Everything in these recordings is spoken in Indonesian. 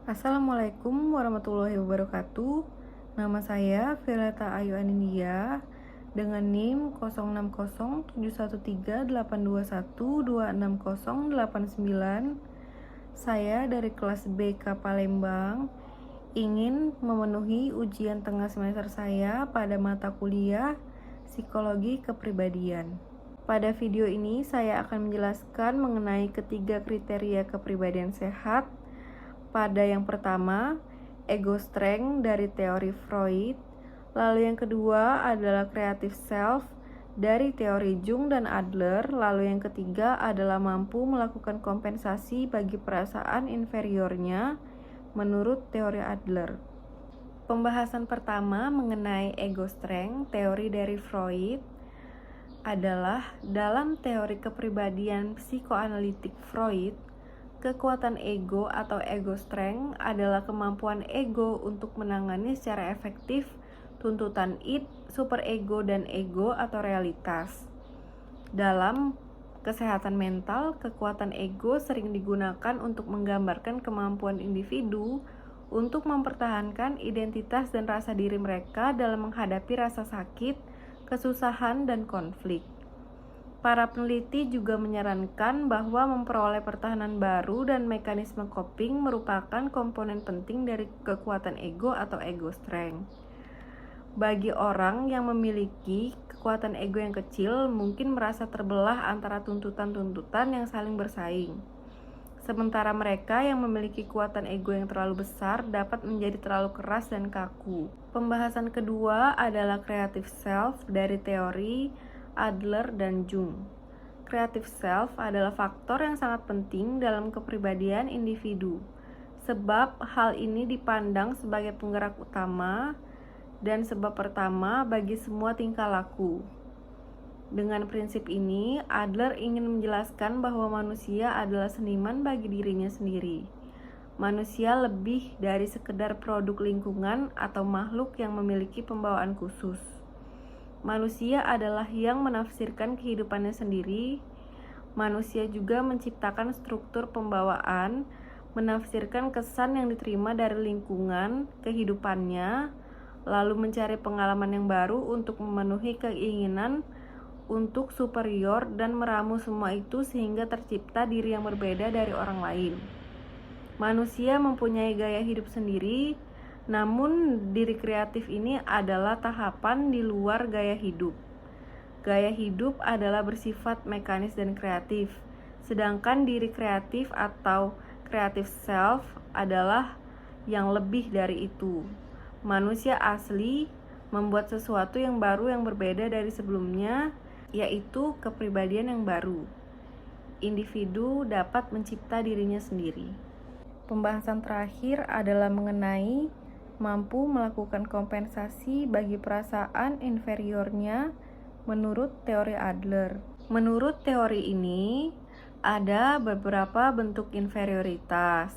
Assalamualaikum warahmatullahi wabarakatuh. Nama saya Violeta Ayu Anindya dengan NIM 06071382126089. Saya dari kelas BK Palembang ingin memenuhi ujian tengah semester saya pada mata kuliah Psikologi Kepribadian. Pada video ini saya akan menjelaskan mengenai ketiga kriteria kepribadian sehat. Pada yang pertama, ego strength dari teori Freud. Lalu yang kedua adalah creative self dari teori Jung dan Adler. Lalu yang ketiga adalah mampu melakukan kompensasi bagi perasaan inferiornya menurut teori Adler. Pembahasan pertama mengenai ego strength, teori dari Freud, adalah dalam teori kepribadian psikoanalitik Freud, kekuatan ego atau ego strength adalah kemampuan ego untuk menangani secara efektif tuntutan id, superego, dan ego atau realitas. Dalam kesehatan mental, kekuatan ego sering digunakan untuk menggambarkan kemampuan individu untuk mempertahankan identitas dan rasa diri mereka dalam menghadapi rasa sakit, kesusahan, dan konflik. Para peneliti juga menyarankan bahwa memperoleh pertahanan baru dan mekanisme coping merupakan komponen penting dari kekuatan ego atau ego strength. Bagi orang yang memiliki kekuatan ego yang kecil, mungkin merasa terbelah antara tuntutan-tuntutan yang saling bersaing. Sementara mereka yang memiliki kekuatan ego yang terlalu besar dapat menjadi terlalu keras dan kaku. Pembahasan kedua adalah creative self dari teori Adler dan Jung. Creative self adalah faktor yang sangat penting dalam kepribadian individu, sebab hal ini dipandang sebagai penggerak utama dan sebab pertama bagi semua tingkah laku. Dengan prinsip ini, Adler ingin menjelaskan bahwa manusia adalah seniman bagi dirinya sendiri. Manusia lebih dari sekedar produk lingkungan atau makhluk yang memiliki pembawaan khusus. Manusia adalah yang menafsirkan kehidupannya sendiri. Manusia juga menciptakan struktur pembawaan, menafsirkan kesan yang diterima dari lingkungan kehidupannya, lalu mencari pengalaman yang baru untuk memenuhi keinginan untuk superior dan meramu semua itu sehingga tercipta diri yang berbeda dari orang lain. Manusia mempunyai gaya hidup sendiri, namun diri kreatif ini adalah tahapan di luar gaya hidup. Gaya hidup adalah bersifat mekanis dan kreatif, sedangkan diri kreatif atau creative self adalah yang lebih dari itu. Manusia asli membuat sesuatu yang baru yang berbeda dari sebelumnya, yaitu kepribadian yang baru. Individu dapat mencipta dirinya sendiri. Pembahasan terakhir adalah mengenai mampu melakukan kompensasi bagi perasaan inferiornya menurut teori Adler. Menurut teori ini, ada beberapa bentuk inferioritas.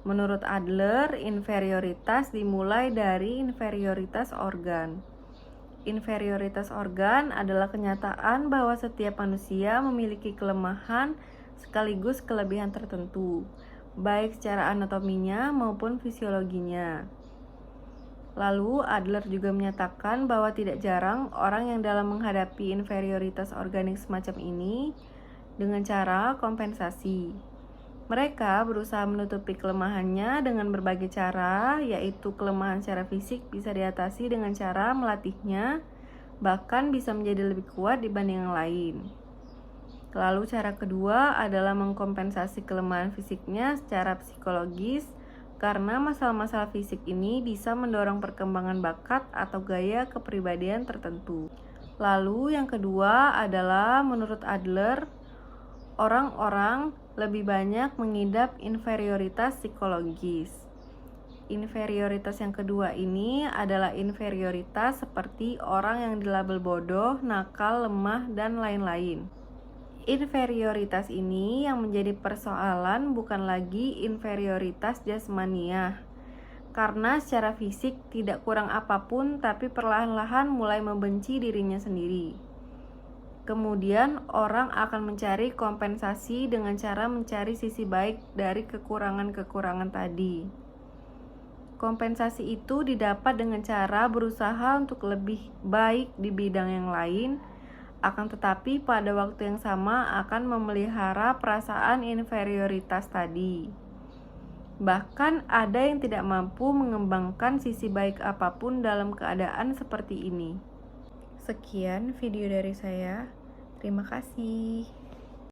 Menurut Adler, inferioritas dimulai dari inferioritas organ. Inferioritas organ adalah kenyataan bahwa setiap manusia memiliki kelemahan sekaligus kelebihan tertentu, baik secara anatominya maupun fisiologinya. Lalu, Adler juga menyatakan bahwa tidak jarang orang yang dalam menghadapi inferioritas organik semacam ini dengan cara kompensasi. Mereka berusaha menutupi kelemahannya dengan berbagai cara, yaitu kelemahan secara fisik bisa diatasi dengan cara melatihnya, bahkan bisa menjadi lebih kuat dibanding yang lain. Lalu cara kedua adalah mengkompensasi kelemahan fisiknya secara psikologis, karena masalah-masalah fisik ini bisa mendorong perkembangan bakat atau gaya kepribadian tertentu. Lalu yang kedua adalah menurut Adler, orang-orang lebih banyak mengidap inferioritas psikologis. Inferioritas yang kedua ini adalah inferioritas seperti orang yang dilabel bodoh, nakal, lemah, dan lain-lain. Inferioritas ini yang menjadi persoalan bukan lagi inferioritas jasmaniah, karena secara fisik tidak kurang apapun tapi perlahan-lahan mulai membenci dirinya sendiri. Kemudian orang akan mencari kompensasi dengan cara mencari sisi baik dari kekurangan-kekurangan tadi. Kompensasi itu didapat dengan cara berusaha untuk lebih baik di bidang yang lain, akan tetapi pada waktu yang sama akan memelihara perasaan inferioritas tadi. Bahkan ada yang tidak mampu mengembangkan sisi baik apapun dalam keadaan seperti ini. Sekian video dari saya. Terima kasih.